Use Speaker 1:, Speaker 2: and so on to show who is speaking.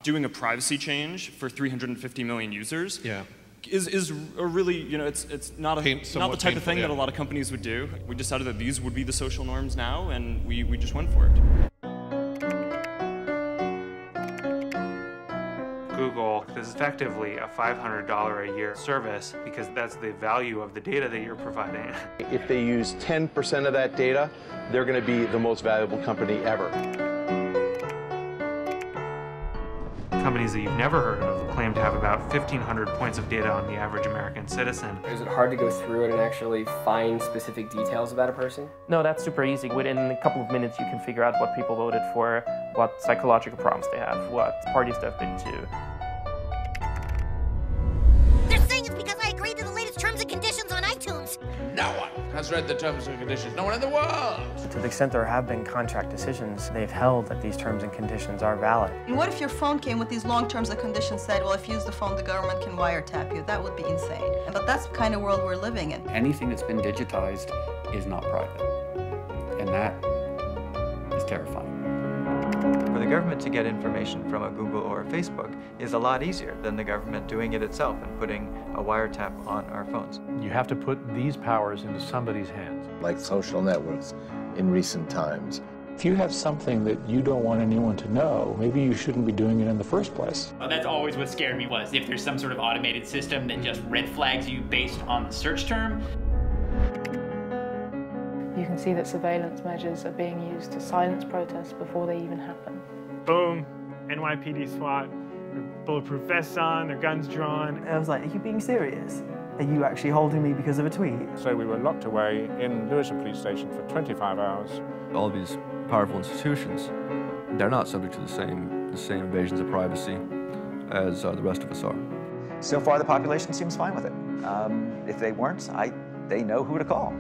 Speaker 1: Doing a privacy change for 350 million users is a really, it's not the type of thing that a lot of companies would do. We decided that these would be the social norms now, and we just went for it.
Speaker 2: Google is effectively a $500 a year service because that's the value of the data that you're providing.
Speaker 3: If they use 10% of that data, they're going to be the most valuable company ever.
Speaker 2: Companies that you've never heard of claim to have about 1,500 points of data on the average American citizen.
Speaker 4: Is it hard to go through it and actually find specific details about a person?
Speaker 5: No, that's super easy. Within a couple of minutes, you can figure out what people voted for, what psychological problems they have, what parties they've been to.
Speaker 6: They're saying it's because I agreed to the latest terms and conditions on iTunes.
Speaker 7: No one has read the terms and conditions. No one in the world.
Speaker 8: To the extent there have been contract decisions, they've held that these terms and conditions are valid.
Speaker 9: And what if your phone came with these long terms and conditions said, well, if you use the phone, the government can wiretap you? That would be insane. But that's the kind of world we're living in.
Speaker 10: Anything that's been digitized is not private. And that is terrifying.
Speaker 11: For the government to get information from a Google or a Facebook is a lot easier than the government doing it itself and putting a wiretap on our phones.
Speaker 12: You have to put these powers into somebody's hands.
Speaker 13: Like social networks in recent times.
Speaker 14: If you have something that you don't want anyone to know, maybe you shouldn't be doing it in the first place.
Speaker 15: That's always what scared me, was if there's some sort of automated system that just red flags you based on the search term.
Speaker 16: You can see that surveillance measures are being used to silence protests before they even happen.
Speaker 17: Boom, NYPD SWAT, their bulletproof vests on, their guns drawn.
Speaker 18: I was like, are you being serious? Are you actually holding me because of a tweet?
Speaker 19: So we were locked away in Lewisham Police Station for 25 hours.
Speaker 20: All these powerful institutions, they're not subject to the same invasions of privacy as the rest of us are.
Speaker 3: So far, the population seems fine with it. If they weren't, they know who to call.